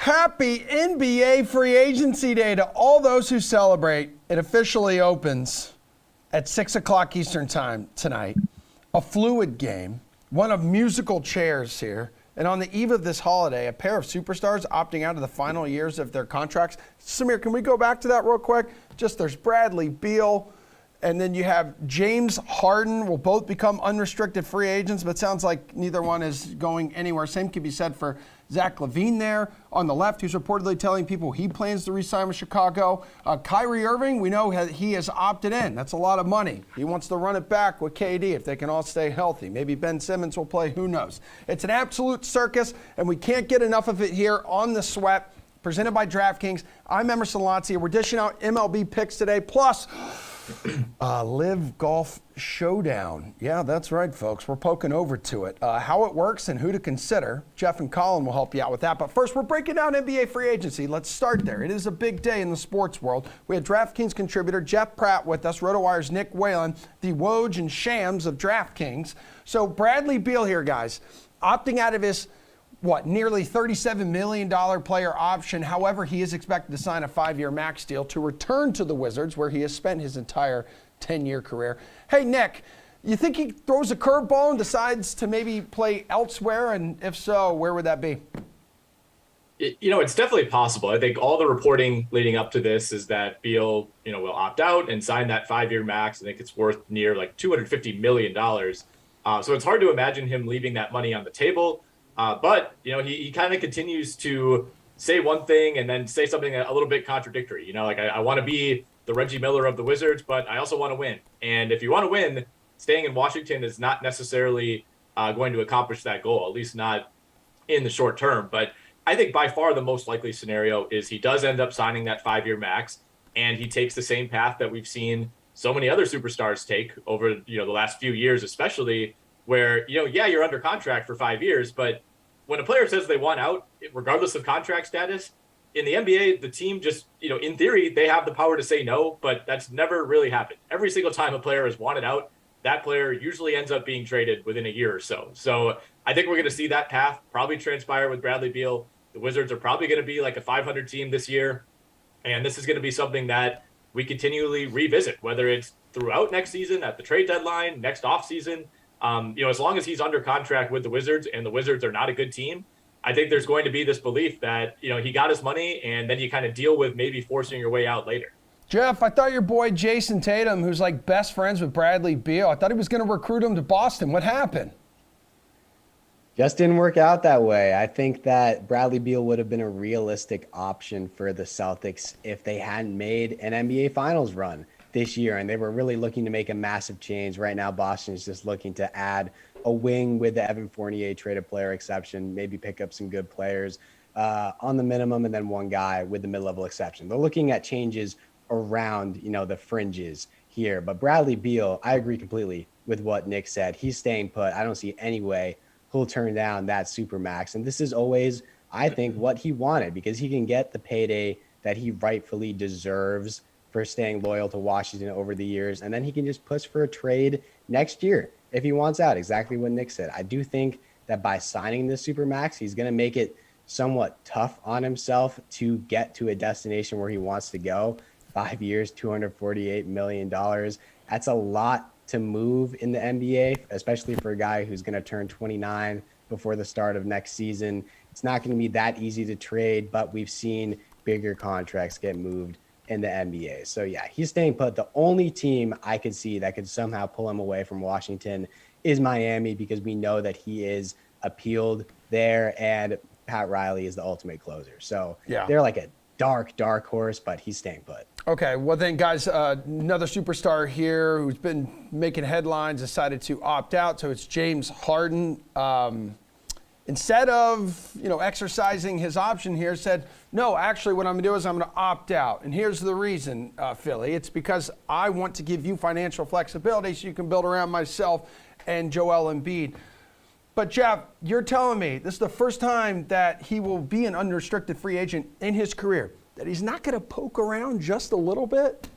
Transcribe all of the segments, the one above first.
Happy NBA free agency day to all those who celebrate. It officially opens at 6 o'clock Eastern time tonight. A fluid game, one of musical chairs here. And on the eve of this holiday, a pair of superstars opting out of the final years of their contracts. Samir, can we go back to that real quick? Just there's Bradley Beal, and then you have James Harden will both become unrestricted free agents, but it sounds like neither one is going anywhere. Same can be said for Zach LaVine there on the left, who's reportedly telling people he plans to re-sign with Chicago. Kyrie Irving, we know he has opted in. That's a lot of money. He wants to run it back with KD if they can all stay healthy. Maybe Ben Simmons will play, who knows. It's an absolute circus, and we can't get enough of it here on The Sweat, presented by DraftKings. I'm Emerson Lotzi. We're dishing out MLB picks today, plus Live Golf Showdown. Yeah, that's right, folks. We're poking over to it. How it works and who to consider. Jeff and Colin will help you out with that. But first, we're breaking down NBA free agency. Let's start there. It is a big day in the sports world. We had DraftKings contributor Jeff Pratt with us, RotoWire's Nick Whalen, the Woj and Shams of DraftKings. So Bradley Beal here, guys, opting out of his nearly $37 million player option. However, he is expected to sign a 5-year max deal to return to the Wizards, where he has spent his entire 10-year career. Hey, Nick, you think he throws a curveball and decides to maybe play elsewhere? And if so, where would that be? It's definitely possible. I think all the reporting leading up to this is that Beal, will opt out and sign that 5-year max. I think it's worth near like $250 million. So it's hard to imagine him leaving that money on the table. But he kind of continues to say one thing and then say something a little bit contradictory. I want to be the Reggie Miller of the Wizards, but I also want to win. And if you want to win, staying in Washington is not necessarily going to accomplish that goal, at least not in the short term. But I think by far the most likely scenario is he does end up signing that 5-year max, and he takes the same path that we've seen so many other superstars take over the last few years, especially where you're under contract for 5 years, but when a player says they want out, regardless of contract status, in the NBA, the team just, in theory, they have the power to say no, but that's never really happened. Every single time a player is wanted out, that player usually ends up being traded within a year or so. So I think we're going to see that path probably transpire with Bradley Beal. The Wizards are probably going to be like a 500 team this year, and this is going to be something that we continually revisit, whether it's throughout next season, at the trade deadline, next offseason. As long as he's under contract with the Wizards and the Wizards are not a good team, I think there's going to be this belief that, he got his money and then you kind of deal with maybe forcing your way out later. Jeff, I thought your boy Jason Tatum, who's like best friends with Bradley Beal, I thought he was going to recruit him to Boston. What happened? Just didn't work out that way. I think that Bradley Beal would have been a realistic option for the Celtics if they hadn't made an NBA Finals run this year, and they were really looking to make a massive change. Right now, Boston is just looking to add a wing with the Evan Fournier traded player exception, maybe pick up some good players on the minimum, and then one guy with the mid-level exception. They're looking at changes around, the fringes here. But Bradley Beal, I agree completely with what Nick said. He's staying put. I don't see any way he'll turn down that supermax. And this is always, I think, what he wanted, because he can get the payday that he rightfully deserves for staying loyal to Washington over the years. And then he can just push for a trade next year if he wants out. Exactly what Nick said. I do think that by signing this supermax, he's going to make it somewhat tough on himself to get to a destination where he wants to go. 5 years, $248 million. That's a lot to move in the NBA, especially for a guy who's going to turn 29 before the start of next season. It's not going to be that easy to trade, but we've seen bigger contracts get moved in the NBA. So yeah, he's staying put. The only team I could see that could somehow pull him away from Washington is Miami, because we know that he is appealed there, and Pat Riley is the ultimate closer. So yeah, they're like a dark horse, but he's staying put. Okay, well then, guys, another superstar here who's been making headlines decided to opt out. So it's James Harden. Instead of, exercising his option here, said, no, actually what I'm going to do is I'm going to opt out. And here's the reason, Philly. It's because I want to give you financial flexibility so you can build around myself and Joel Embiid. But, Jeff, you're telling me this is the first time that he will be an unrestricted free agent in his career, that he's not going to poke around just a little bit?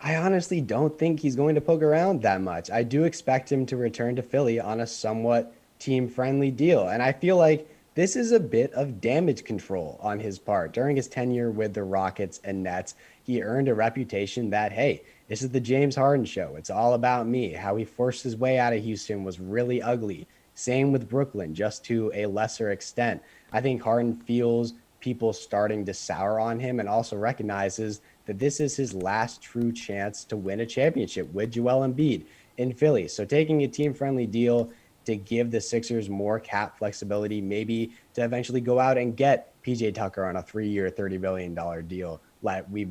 I honestly don't think he's going to poke around that much. I do expect him to return to Philly on a somewhat team-friendly deal. And I feel like this is a bit of damage control on his part. During his tenure with the Rockets and Nets, he earned a reputation that, hey, this is the James Harden show. It's all about me. How he forced his way out of Houston was really ugly. Same with Brooklyn, just to a lesser extent. I think Harden feels people starting to sour on him and also recognizes that this is his last true chance to win a championship with Joel Embiid in Philly. So taking a team-friendly deal to give the Sixers more cap flexibility, maybe to eventually go out and get PJ Tucker on a 3-year, $30 billion deal like we've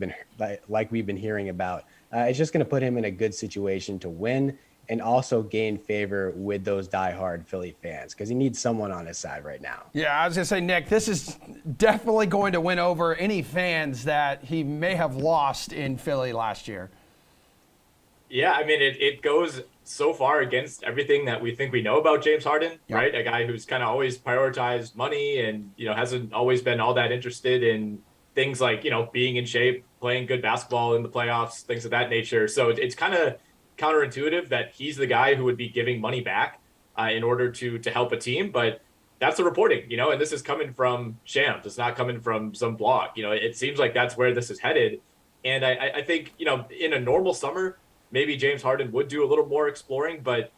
been hearing about. It's just going to put him in a good situation to win and also gain favor with those diehard Philly fans because he needs someone on his side right now. Yeah, I was going to say, Nick, this is definitely going to win over any fans that he may have lost in Philly last year. Yeah, I mean, it goes so far against everything that we think we know about James Harden, Yep. right? A guy who's kind of always prioritized money and, hasn't always been all that interested in things like, being in shape, playing good basketball in the playoffs, things of that nature. So it's kind of counterintuitive that he's the guy who would be giving money back in order to help a team. But that's the reporting, and this is coming from Shams. It's not coming from some blog. It seems like that's where this is headed. And I think, in a normal summer, maybe James Harden would do a little more exploring, but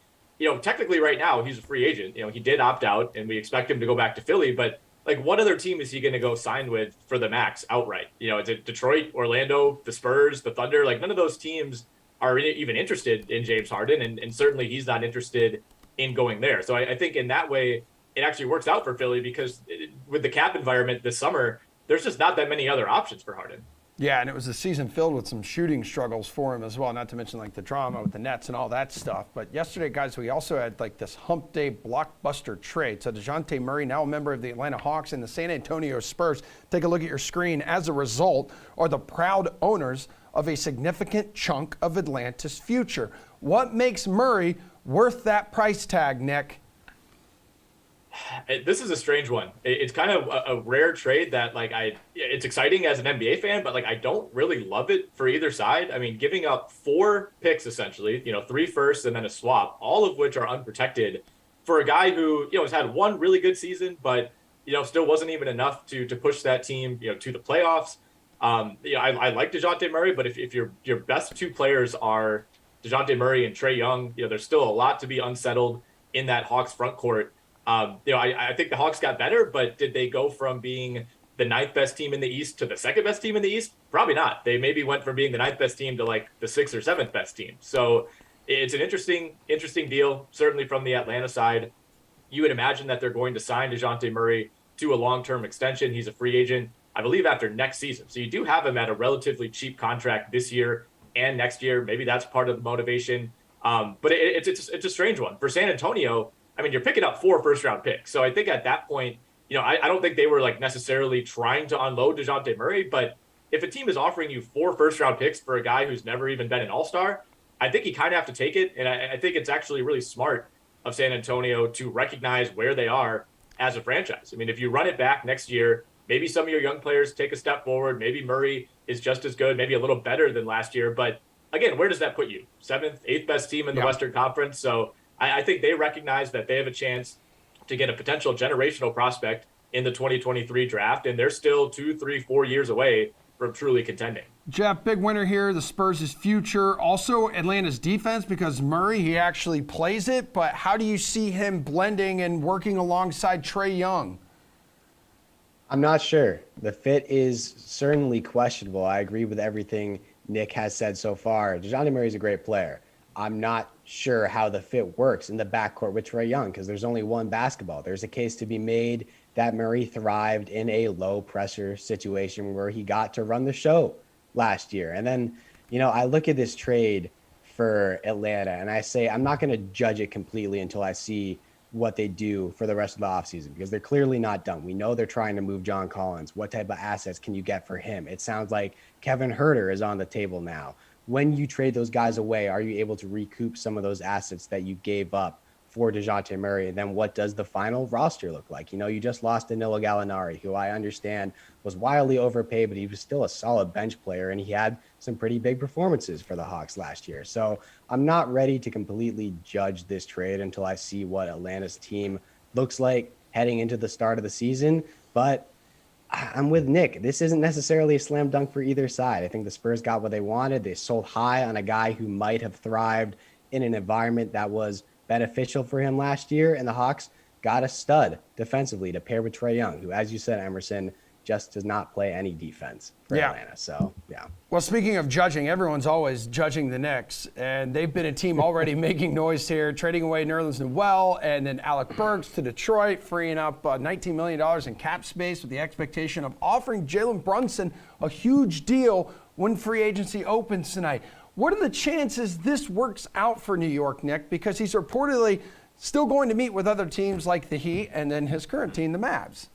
technically right now he's a free agent. He did opt out, and we expect him to go back to Philly. But like, what other team is he going to go sign with for the max outright? Is it Detroit, Orlando, the Spurs, the Thunder? Like, none of those teams are even interested in James Harden, and certainly he's not interested in going there. So I think in that way, it actually works out for Philly because with the cap environment this summer, there's just not that many other options for Harden. Yeah, and it was a season filled with some shooting struggles for him as well, not to mention like the drama with the Nets and all that stuff. But yesterday, guys, we also had like this hump day blockbuster trade. So DeJounte Murray, now a member of the Atlanta Hawks and the San Antonio Spurs, take a look at your screen, as a result, are the proud owners of a significant chunk of Atlanta's future. What makes Murray worth that price tag, Nick? This is a strange one. It's kind of a rare trade that it's exciting as an NBA fan, but I don't really love it for either side. I mean, giving up 4 picks essentially, 3 firsts and then a swap, all of which are unprotected for a guy who, has had one really good season, but, still wasn't even enough to push that team, to the playoffs. I like DeJounte Murray, but if your best 2 players are DeJounte Murray and Trae Young, there's still a lot to be unsettled in that Hawks front court. I think the Hawks got better, but did they go from being the 9th best team in the East to the 2nd best team in the East? Probably not. They maybe went from being the 9th best team to the 6th or 7th best team. So it's an interesting deal, certainly from the Atlanta side. You would imagine that they're going to sign DeJounte Murray to a long-term extension. He's a free agent, I believe, after next season. So you do have him at a relatively cheap contract this year and next year. Maybe that's part of the motivation. But it's a strange one. For San Antonio, I mean, you're picking up 4 first-round picks. So I think at that point, I don't think they were necessarily trying to unload DeJounte Murray. But if a team is offering you 4 first-round picks for a guy who's never even been an all-star, I think you kind of have to take it. And I think it's actually really smart of San Antonio to recognize where they are as a franchise. I mean, if you run it back next year, maybe some of your young players take a step forward. Maybe Murray is just as good, maybe a little better than last year. But again, where does that put you? 7th, 8th best team in the Western Conference. So I think they recognize that they have a chance to get a potential generational prospect in the 2023 draft, and they're still 2, 3, 4 years away from truly contending. Jeff, big winner here, the Spurs' future. Also, Atlanta's defense, because Murray, he actually plays it, but how do you see him blending and working alongside Trae Young? I'm not sure. The fit is certainly questionable. I agree with everything Nick has said so far. DeJounte Murray is a great player. I'm not sure how the fit works in the backcourt with Trae Young because there's only one basketball. There's a case to be made that Murray thrived in a low pressure situation where he got to run the show last year. And then, I look at this trade for Atlanta and I say, I'm not going to judge it completely until I see what they do for the rest of the offseason because they're clearly not done. We know they're trying to move John Collins. What type of assets can you get for him? It sounds like Kevin Huerter is on the table now. When you trade those guys away, are you able to recoup some of those assets that you gave up for DeJounte Murray? And then what does the final roster look like? You just lost Danilo Gallinari, who I understand was wildly overpaid, but he was still a solid bench player, and he had some pretty big performances for the Hawks last year. So I'm not ready to completely judge this trade until I see what Atlanta's team looks like heading into the start of the season. But I'm with Nick. This isn't necessarily a slam dunk for either side. I think the Spurs got what they wanted. They sold high on a guy who might have thrived in an environment that was beneficial for him last year. And the Hawks got a stud defensively to pair with Trae Young, who, as you said, Emerson, just does not play any defense for Atlanta. So, yeah. Well, speaking of judging, everyone's always judging the Knicks, and they've been a team already making noise here, trading away Nerlens Noel and then Alec Burks to Detroit, freeing up $19 million in cap space with the expectation of offering Jalen Brunson a huge deal when free agency opens tonight. What are the chances this works out for New York, Nick? Because he's reportedly still going to meet with other teams like the Heat and then his current team, the Mavs.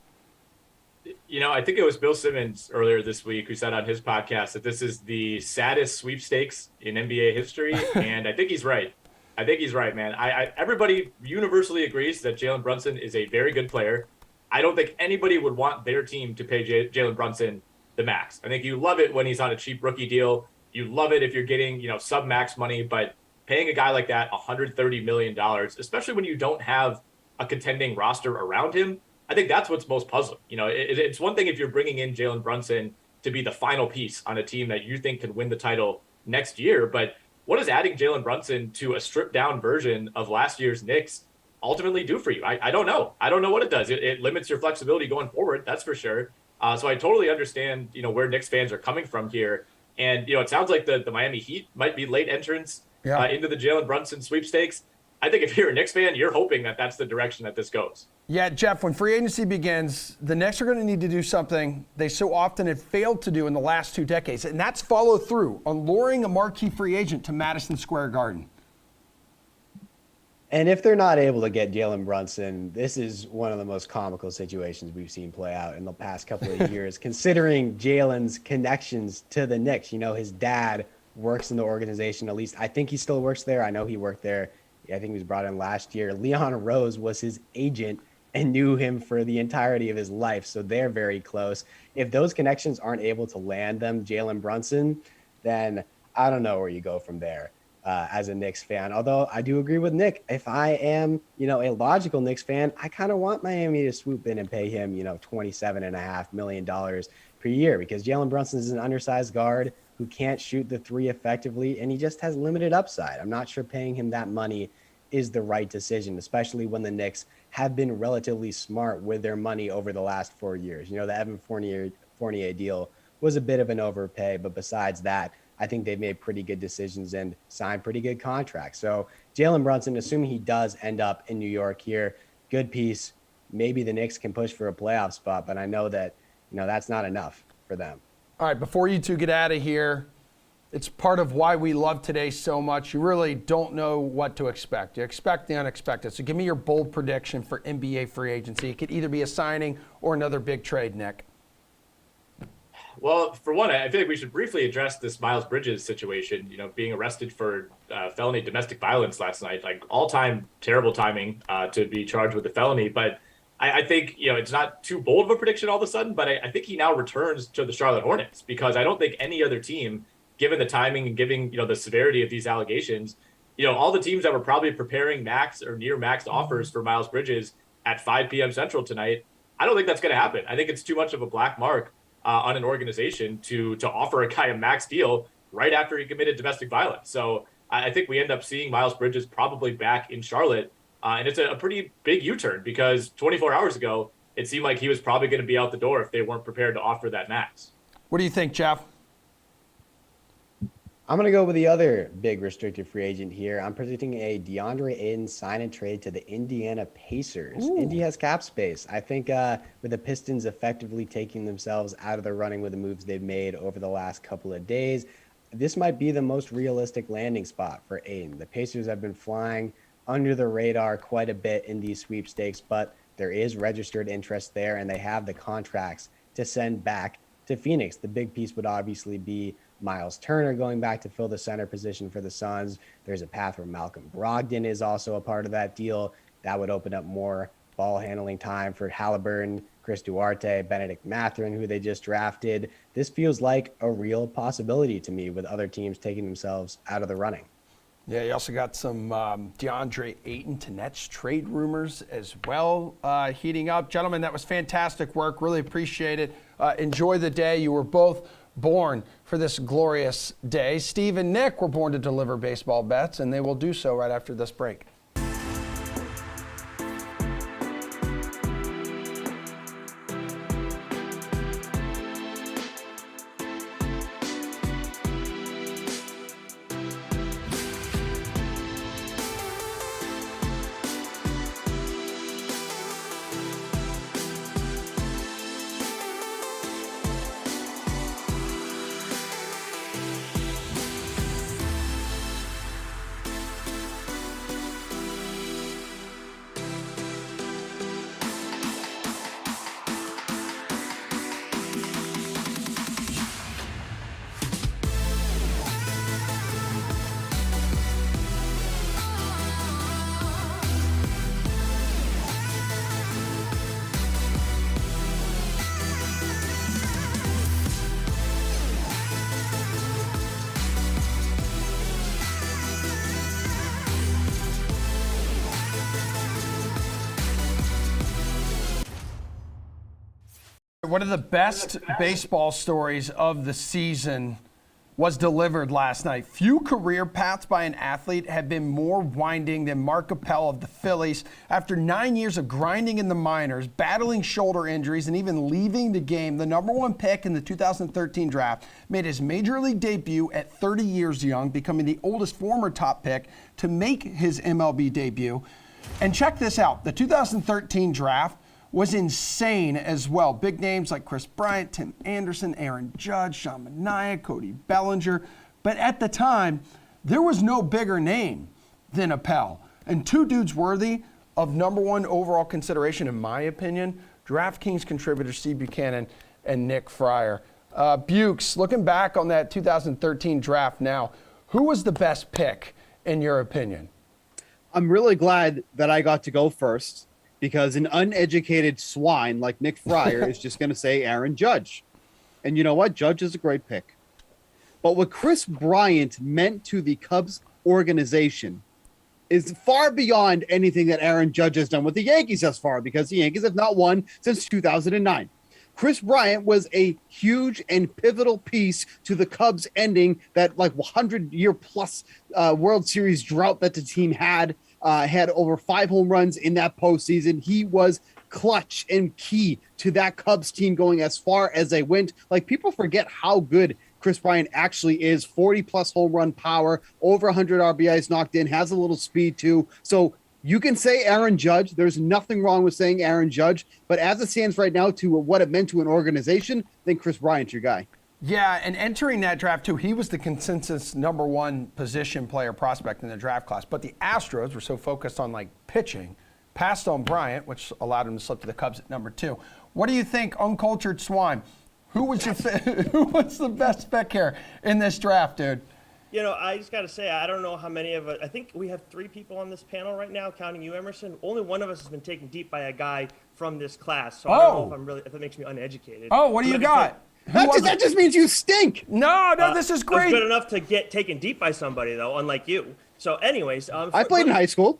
I think it was Bill Simmons earlier this week who said on his podcast that this is the saddest sweepstakes in NBA history, and I think he's right. I think he's right, man. Everybody universally agrees that Jalen Brunson is a very good player. I don't think anybody would want their team to pay Jalen Brunson the max. I think you love it when he's on a cheap rookie deal. You love it if you're getting, sub-max money, but paying a guy like that $130 million, especially when you don't have a contending roster around him, I think that's what's most puzzling. It's one thing if you're bringing in Jalen Brunson to be the final piece on a team that you think can win the title next year, but what does adding Jalen Brunson to a stripped-down version of last year's Knicks ultimately do for you? I don't know. I don't know what it does. It limits your flexibility going forward, that's for sure. So I totally understand, where Knicks fans are coming from here. And, it sounds like the Miami Heat might be late entrants into the Jalen Brunson sweepstakes. I think if you're a Knicks fan, you're hoping that that's the direction that this goes. Yeah, Jeff, when free agency begins, the Knicks are going to need to do something they so often have failed to do in the last 2 decades, and that's follow through on luring a marquee free agent to Madison Square Garden. And if they're not able to get Jalen Brunson, this is one of the most comical situations we've seen play out in the past couple of years, considering Jalen's connections to the Knicks. His dad works in the organization, at least I think he still works there. I know he worked there. I think he was brought in last year. Leon Rose was his agent and knew him for the entirety of his life. So they're very close. If those connections aren't able to land them Jalen Brunson, then I don't know where you go from there as a Knicks fan. Although I do agree with Nick. If I am, a logical Knicks fan, I kind of want Miami to swoop in and pay him, $27.5 million per year, because Jalen Brunson is an undersized guard who can't shoot the three effectively, and he just has limited upside. I'm not sure paying him that money is the right decision, especially when the Knicks have been relatively smart with their money over the last 4 years. The Evan Fournier deal was a bit of an overpay, but besides that, I think they've made pretty good decisions and signed pretty good contracts. So Jalen Brunson, assuming he does end up in New York here, good piece. Maybe the Knicks can push for a playoff spot, but I know that, that's not enough for them. All right, before you two get out of here, it's part of why we love today so much. You really don't know what to expect. You expect the unexpected. So give me your bold prediction for NBA free agency. It could either be a signing or another big trade, Nick. Well, for one, I feel like we should briefly address this Miles Bridges situation, being arrested for felony domestic violence last night, like all-time terrible timing to be charged with a felony. But I think, it's not too bold of a prediction all of a sudden, but I think he now returns to the Charlotte Hornets, because I don't think any other team, given the timing and given, the severity of these allegations, all the teams that were probably preparing max or near max offers for Miles Bridges at 5 p.m. Central tonight, I don't think that's going to happen. I think it's too much of a black mark on an organization to offer a guy a max deal right after he committed domestic violence. So I think we end up seeing Miles Bridges probably back in Charlotte. And it's a pretty big U-turn, because 24 hours ago, it seemed like he was probably going to be out the door if they weren't prepared to offer that max. What do you think, Jeff? I'm going to go with the other big restricted free agent here. I'm predicting a DeAndre Ayton sign and trade to the Indiana Pacers. Ooh. Indy has cap space. I think with the Pistons effectively taking themselves out of the running with the moves they've made over the last couple of days, this might be the most realistic landing spot for Ayton. The Pacers have been flying under the radar quite a bit in these sweepstakes, but there is registered interest there, and they have the contracts to send back to Phoenix. The big piece would obviously be Miles Turner going back to fill the center position for the Suns. There's a path where Malcolm Brogdon is also a part of that deal. That would open up more ball handling time for Halliburton, Chris Duarte, Benedict Mathurin, who they just drafted. This feels like a real possibility to me, with other teams taking themselves out of the running. Yeah, you also got some DeAndre Ayton to Nets trade rumors as well heating up. Gentlemen, that was fantastic work. Really appreciate it. Enjoy the day. You were both born for this glorious day. Steve and Nick were born to deliver baseball bets, and they will do so right after this break. One of the best baseball stories of the season was delivered last night. Few career paths by an athlete have been more winding than Mark Capelle of the Phillies. After 9 years of grinding in the minors, battling shoulder injuries, and even leaving the game, the number one pick in the 2013 draft made his major league debut at 30 years young, becoming the oldest former top pick to make his MLB debut. And check this out, the 2013 draft was insane as well. Big names like Chris Bryant, Tim Anderson, Aaron Judge, Sean Manaea, Cody Bellinger. But at the time, there was no bigger name than Capelle. And two dudes worthy of number one overall consideration, in my opinion, DraftKings contributors Steve Buchanan and Nick Fryer. Bukes, looking back on that 2013 draft now, who was the best pick in your opinion? I'm really glad that I got to go first, because an uneducated swine like Nick Fryer is just going to say Aaron Judge. And you know what? Judge is a great pick. But what Chris Bryant meant to the Cubs organization is far beyond anything that Aaron Judge has done with the Yankees thus far, because the Yankees have not won since 2009. Chris Bryant was a huge and pivotal piece to the Cubs ending that 100-year plus World Series drought that the team had over 5 home runs in that postseason. He was clutch and key to that Cubs team going as far as they went. People forget how good Chris Bryant actually is. 40-plus home run power, over 100 RBIs knocked in, has a little speed too. So you can say Aaron Judge. There's nothing wrong with saying Aaron Judge. But as it stands right now to what it meant to an organization, I think Chris Bryant's your guy. Yeah, and entering that draft, too, he was the consensus number one position player prospect in the draft class. But the Astros were so focused on, pitching, passed on Bryant, which allowed him to slip to the Cubs at number 2. What do you think, uncultured swine? Who was who was the best pick here in this draft, dude? You know, I just got to say, I don't know how many of us. I think we have 3 people on this panel right now, counting you, Emerson. Only one of us has been taken deep by a guy from this class. So I don't know if it makes me uneducated. Oh, what do you got? That just means you stink. No, this is great. I was good enough to get taken deep by somebody, though, unlike you. So anyways. I played in high school.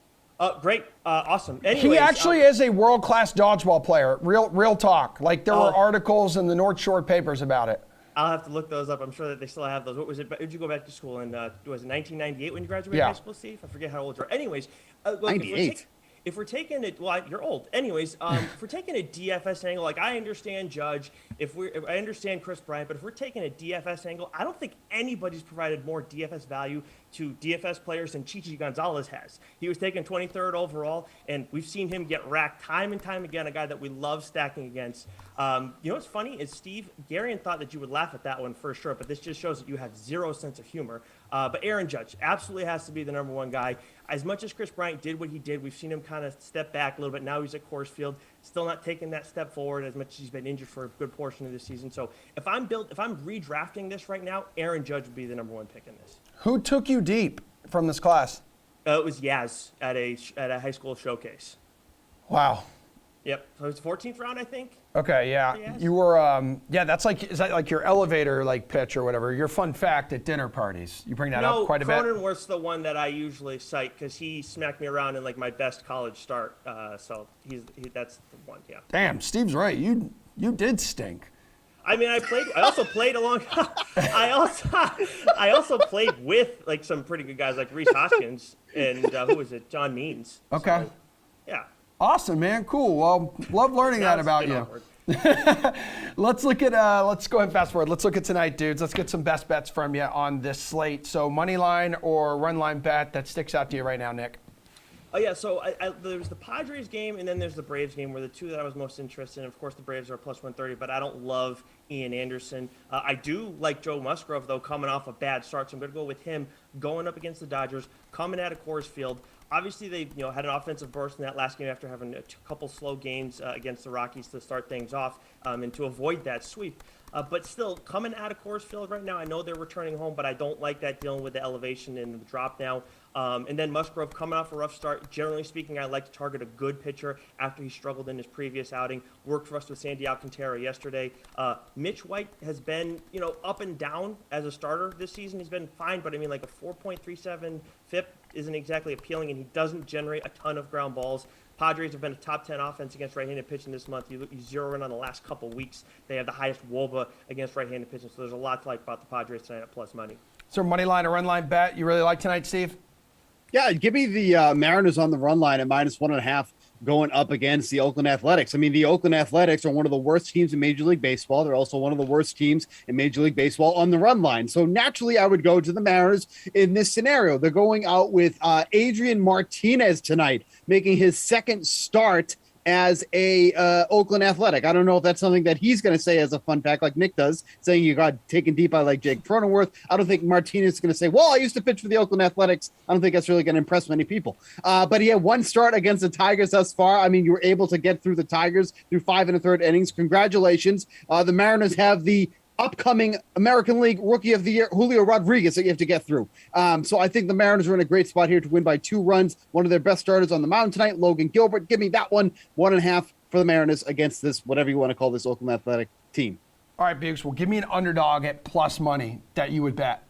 Great. Awesome. Anyways, he actually is a world-class dodgeball player. Real talk. There were articles in the North Shore papers about it. I'll have to look those up. I'm sure that they still have those. What was it? Did you go back to school in, was it 1998 when you graduated high school, Steve? I forget how old you are. Anyways. 98. If we're taking it, well, you're old. Anyways, if we're taking a DFS angle, I understand Judge, I understand Chris Bryant, but if we're taking a DFS angle, I don't think anybody's provided more DFS value to DFS players than Chichi Gonzalez has. He was taken 23rd overall, and we've seen him get racked time and time again, a guy that we love stacking against. You know what's funny is, Steve, Garion thought that you would laugh at that one for sure, but this just shows that you have zero sense of humor. But Aaron Judge absolutely has to be the number one guy. As much as Chris Bryant did what he did, we've seen him kind of step back a little bit. Now he's at Coors Field, still not taking that step forward as much as he's been injured for a good portion of this season. So if I'm redrafting this right now, Aaron Judge would be the number one pick in this. Who took you deep from this class? It was Yaz at a high school showcase. Wow. Yep. So it's 14th round, I think. Okay, yeah. Yes. You were, is that like your elevator like pitch or whatever? Your fun fact at dinner parties. You bring that up quite a bit? No, Cronenworth's the one that I usually cite because he smacked me around in like my best college start. So that's the one, yeah. Damn, Steve's right. You did stink. I mean, I also played along. I also played with like some pretty good guys like Reese Hoskins and who was it? John Means. Okay. So, yeah. Awesome, man. Cool. Well, love learning that about you. Let's go ahead and fast forward. Let's look at tonight, dudes. Let's get some best bets from you on this slate. So money line or run line bet that sticks out to you right now, Nick. Oh yeah, so there's the Padres game and then there's the Braves game were the two that I was most interested in. Of course, the Braves are plus 130, but I don't love Ian Anderson. I do like Joe Musgrove though, coming off a bad start, so I'm going to go with him going up against the Dodgers, coming out of Coors Field. Obviously, they had an offensive burst in that last game after having a couple slow games against the Rockies to start things off and to avoid that sweep. But still, coming out of Coors Field right now, I know they're returning home, but I don't like that dealing with the elevation and the drop now. And then Musgrove coming off a rough start. Generally speaking, I like to target a good pitcher after he struggled in his previous outing. Worked for us with Sandy Alcantara yesterday. Mitch White has been, up and down as a starter this season. He's been fine, but I mean, like a 4.37 FIP isn't exactly appealing, and he doesn't generate a ton of ground balls. Padres have been a top 10 offense against right-handed pitching this month. You zero in on the last couple weeks. They have the highest WOBA against right-handed pitching, so there's a lot to like about the Padres tonight at plus money. So money line or run line bet you really like tonight, Steve? Yeah, give me the Mariners on the run line at -1.5 going up against the Oakland Athletics. I mean, the Oakland Athletics are one of the worst teams in Major League Baseball. They're also one of the worst teams in Major League Baseball on the run line. So naturally, I would go to the Mariners in this scenario. They're going out with Adrian Martinez tonight, making his second start as a Oakland Athletic. I don't know if that's something that he's going to say as a fun fact like Nick does, saying you got taken deep by like Jake Cronenworth. I don't think Martinez is going to say, well, I used to pitch for the Oakland Athletics. I don't think that's really going to impress many people. But he had one start against the Tigers thus far. I mean, you were able to get through the Tigers through 5 1/3 innings. Congratulations. The Mariners have the upcoming American League Rookie of the Year, Julio Rodriguez, that you have to get through. So I think the Mariners are in a great spot here to win by 2 runs. One of their best starters on the mound tonight, Logan Gilbert. Give me that one, 1.5 for the Mariners against this, whatever you want to call this Oakland Athletic team. All right, Biggs. Well, give me an underdog at plus money that you would bet.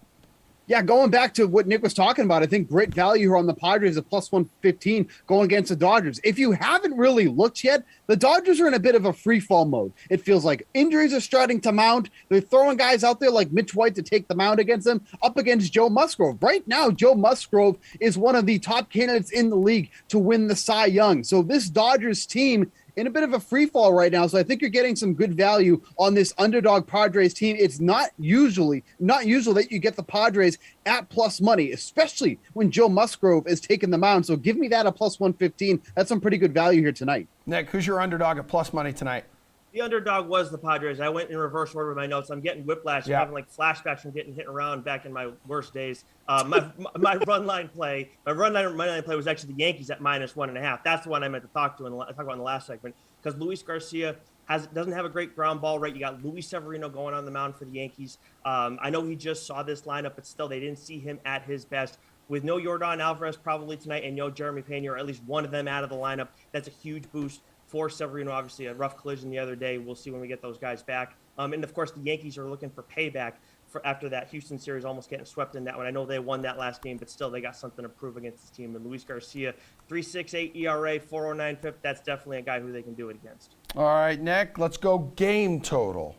Yeah, going back to what Nick was talking about, I think great value here on the Padres at plus 115 going against the Dodgers. If you haven't really looked yet, the Dodgers are in a bit of a free fall mode. It feels like injuries are starting to mount. They're throwing guys out there like Mitch White to take the mound against them, up against Joe Musgrove. Right now, Joe Musgrove is one of the top candidates in the league to win the Cy Young. So this Dodgers team in a bit of a free fall right now. So I think you're getting some good value on this underdog Padres team. It's not usual that you get the Padres at plus money, especially when Joe Musgrove is taking the mound. So give me that at plus 115. That's some pretty good value here tonight. Nick, who's your underdog at plus money tonight? The underdog was the Padres. I went in reverse order with my notes. I'm getting whiplash. I'm having like flashbacks from getting hit around back in my worst days. My run line play was actually the Yankees at -1.5. That's the one I meant to talk about in the last segment because Luis Garcia doesn't have a great ground ball rate. You got Luis Severino going on the mound for the Yankees. I know he just saw this lineup, but still they didn't see him at his best. With no Yordan Alvarez probably tonight and no Jeremy Pena, or at least one of them out of the lineup, that's a huge boost for Severino. Obviously, a rough collision the other day. We'll see when we get those guys back. And, of course, the Yankees are looking for payback for after that Houston series almost getting swept in that one. I know they won that last game, but still they got something to prove against this team. And Luis Garcia, 3.68 ERA, 4.09 FIP, that's definitely a guy who they can do it against. All right, Nick, let's go game total.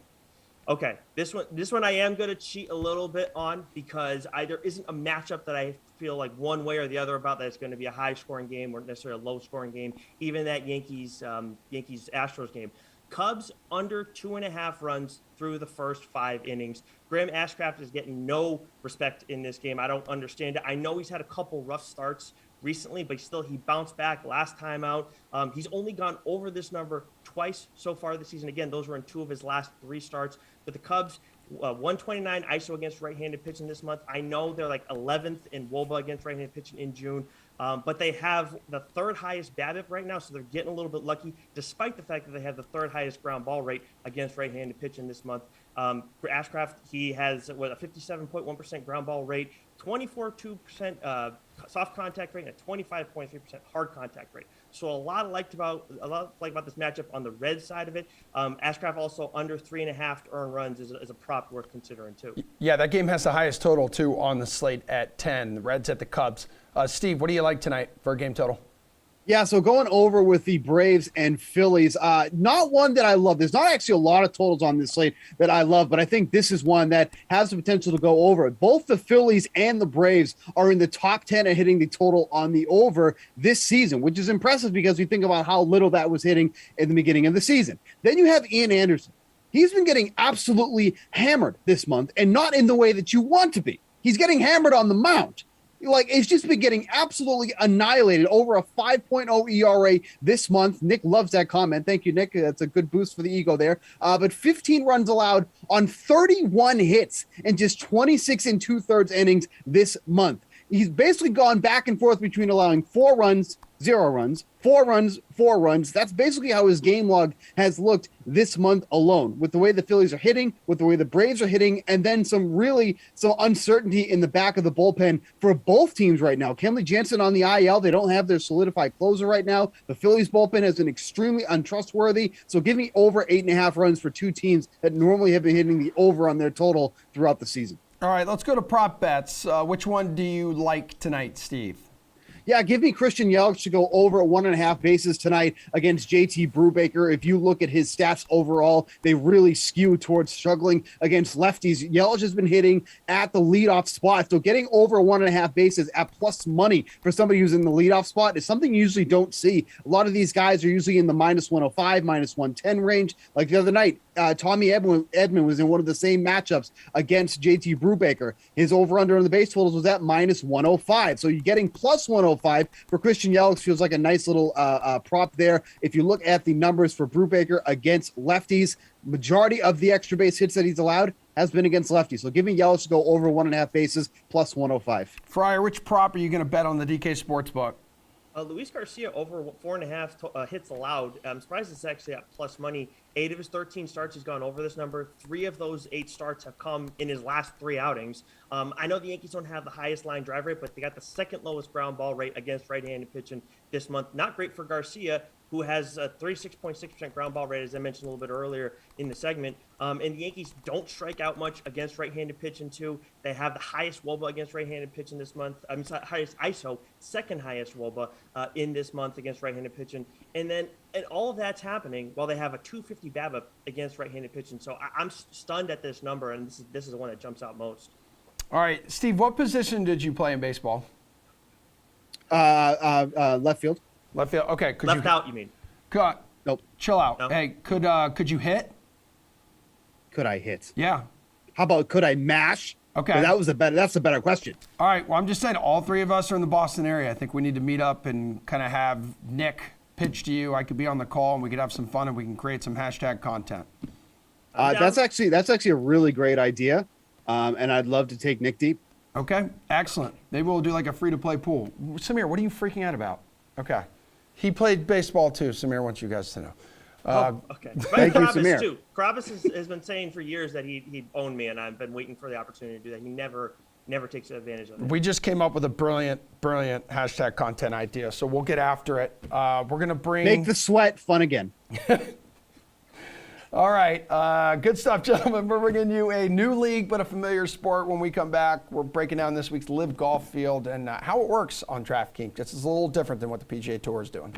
Okay, this one I am going to cheat a little bit on because there isn't a matchup that I feel like one way or the other about that it's going to be a high-scoring game or necessarily a low-scoring game. Even that Yankees-Astros game. Cubs under 2.5 runs through the first 5 innings. Graham Ashcraft is getting no respect in this game. I don't understand it. I know he's had a couple rough starts recently, but still he bounced back last time out. He's only gone over this number twice so far this season. Again, those were in 2 of his last 3 starts. But the Cubs, 129 ISO against right-handed pitching this month. I know they're like 11th in WOBA against right-handed pitching in June. But they have the 3rd highest BABIP right now, so they're getting a little bit lucky, despite the fact that they have the 3rd highest ground ball rate against right-handed pitching this month. For Ashcraft, he has a 57.1% ground ball rate, 24.2% soft contact rate, and a 25.3% hard contact rate. So a lot like about this matchup on the red side of it. Ashcraft also under 3.5 to earn runs is a prop worth considering too. Yeah, that game has the highest total too on the slate at 10. The Reds at the Cubs. Steve, what do you like tonight for a game total? Yeah, so going over with the Braves and Phillies, not one that I love. There's not actually a lot of totals on this slate that I love, but I think this is one that has the potential to go over. Both the Phillies and the Braves are in the top 10 at hitting the total on the over this season, which is impressive because we think about how little that was hitting in the beginning of the season. Then you have Ian Anderson. He's been getting absolutely hammered this month, and not in the way that you want to be. He's getting hammered on the mound. Like, it's just been getting absolutely annihilated, over a 5.0 ERA this month. Nick loves that comment. Thank you, Nick. That's a good boost for the ego there. But 15 runs allowed on 31 hits in just 26 and 2/3 innings this month. He's basically gone back and forth between allowing 4 runs, 0 runs, 4 runs, 4 runs. That's basically how his game log has looked this month alone, with the way the Phillies are hitting, with the way the Braves are hitting, and then some uncertainty in the back of the bullpen for both teams right now. Kenley Jansen on the IL. They don't have their solidified closer right now. The Phillies bullpen has been extremely untrustworthy. So give me over 8.5 runs for two teams that normally have been hitting the over on their total throughout the season. All right, let's go to prop bets. Which one do you like tonight, Steve? Yeah, give me Christian Yelich to go over 1.5 bases tonight against JT Brubaker. If you look at his stats overall, they really skew towards struggling against lefties. Yelich has been hitting at the leadoff spot, so getting over 1.5 bases at plus money for somebody who's in the leadoff spot is something you usually don't see. A lot of these guys are usually in the -105, -110 range. Like the other night, Tommy Edman was in one of the same matchups against JT Brubaker. His over-under on the base totals was at -105. So you're getting plus 105 for Christian Yelich feels like a nice little prop there. If you look at the numbers for Brubaker against lefties, majority of the extra base hits that he's allowed has been against lefties. So give me Yelich to go over 1.5 bases plus 105. Fryer, which prop are you going to bet on the DK Sportsbook? Luis Garcia over 4.5 hits allowed. I'm surprised it's actually at plus money. 8 of his 13 starts, he's gone over this number. 3 of those 8 starts have come in his last 3 outings. I know the Yankees don't have the highest line drive rate, but they got the second lowest ground ball rate against right-handed pitching this month. Not great for Garcia, who has a 36.6% ground ball rate, as I mentioned a little bit earlier in the segment. And the Yankees don't strike out much against right-handed pitching, too. They have the highest WOBA against right-handed pitching this month. I mean, highest ISO, second highest WOBA in this month against right-handed pitching. And all of that's happening while they have a 250 BABIP against right-handed pitching. So I'm stunned at this number, and this is the one that jumps out most. All right, Steve, what position did you play in baseball? Left field. Left field. Okay. Left out, you mean? Nope. Chill out. No. Hey, could you hit? Could I hit? Yeah. How about could I mash? Okay. That's a better question. All right. Well, I'm just saying all 3 of us are in the Boston area. I think we need to meet up and kind of have Nick pitch to you. I could be on the call and we could have some fun and we can create some hashtag content. That's actually a really great idea. And I'd love to take Nick deep. Okay. Excellent. Maybe we'll do like a free-to-play pool. Samir, what are you freaking out about? Okay. He played baseball too. Samir wants you guys to know. Okay. Thank you, Samir. Too. Kravis has been saying for years that he'd own me, and I've been waiting for the opportunity to do that. He never takes advantage of it. We just came up with a brilliant hashtag content idea, so we'll get after it. We're going to bring... Make the sweat fun again. All right. Good stuff, gentlemen. We're bringing you a new league, but a familiar sport when we come back. We're breaking down this week's Live Golf Field and how it works on DraftKings. This is a little different than what the PGA Tour is doing.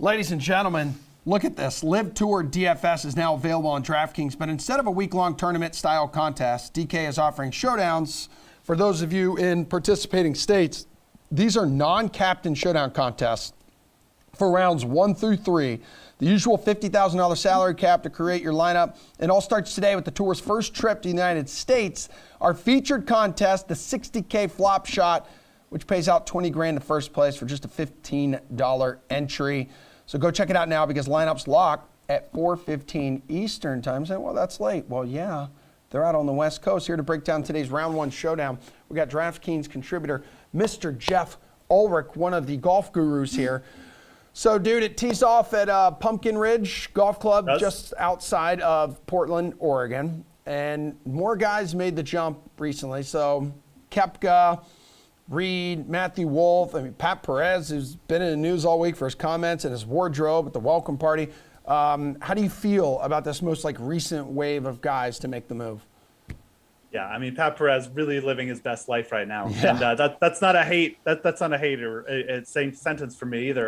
Ladies and gentlemen, look at this. Live Tour DFS is now available on DraftKings, but instead of a week-long tournament-style contest, DK is offering showdowns for those of you in participating states. These are non-captain showdown contests for rounds 1 through 3. The usual $50,000 salary cap to create your lineup. It all starts today with the Tour's first trip to the United States. Our featured contest, the $60K flop shot, which pays out $20,000 to first place for just a $15 entry. So go check it out now because lineups lock at 4:15 Eastern time. Saying, well, that's late. Well, yeah, they're out on the West Coast. Here to break down today's round 1 showdown, we got DraftKings contributor Mr. Jeff Ulrich, one of the golf gurus here. So, dude, it tees off at Pumpkin Ridge Golf Club just outside of Portland, Oregon. And more guys made the jump recently. So, Koepka, Reed, Matthew Wolfe, Pat Perez, who's been in the news all week for his comments and his wardrobe at the welcome party. How do you feel about this most recent wave of guys to make the move? Yeah, I mean, Pat Perez really living his best life right now, Yeah. and that's not a hate. That's not a hater. It's same sentence for me either.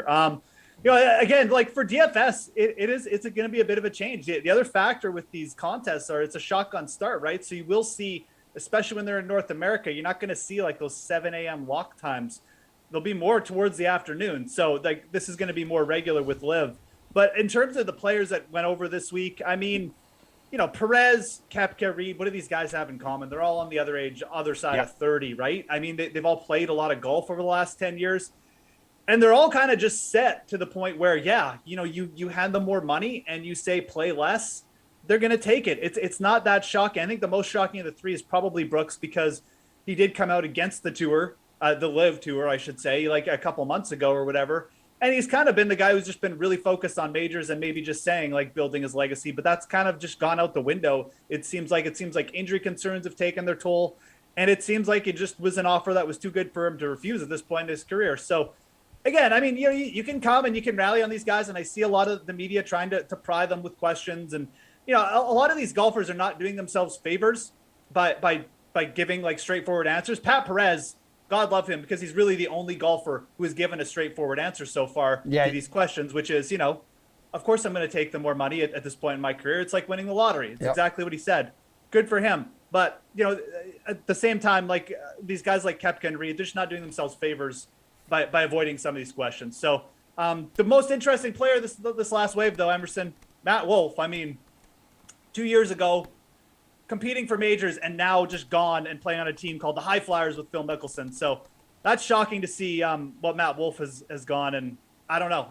Again, for DFS, it's going to be a bit of a change. The other factor with these contests are it's a shotgun start, right? So you will see, especially when they're in North America, you're not going to see those 7 a.m. lock times. They'll be more towards the afternoon. So this is going to be more regular with Liv. But in terms of the players that went over this week, I mean, Perez, Koepka, Reed, what do these guys have in common? They're all on the other side of 30, right? I mean, they've all played a lot of golf over the last 10 years. And they're all kind of just set to the point where, you hand them more money and you say play less, they're going to take it. It's not that shocking. I think the most shocking of the three is probably Brooks because he did come out against the tour, the Live Tour, I should say, a couple months ago or whatever. And he's kind of been the guy who's just been really focused on majors and maybe just saying building his legacy, but that's kind of just gone out the window. It seems like injury concerns have taken their toll, and it seems like it just was an offer that was too good for him to refuse at this point in his career. So again, I mean, you can come and you can rally on these guys, and I see a lot of the media trying to pry them with questions, and a lot of these golfers are not doing themselves favors by giving straightforward answers. Pat Perez, God love him, because he's really the only golfer who has given a straightforward answer so far to these questions, which is, of course I'm going to take the more money at this point in my career. It's like winning the lottery. It's exactly what he said. Good for him. But, at the same time, these guys like Koepka and Reed, they're just not doing themselves favors by avoiding some of these questions. So the most interesting player this last wave, though, Emerson, Matt Wolfe, I mean, 2 years ago, competing for majors and now just gone and playing on a team called the High Flyers with Phil Mickelson. So that's shocking to see what Matt Wolfe has gone. And I don't know,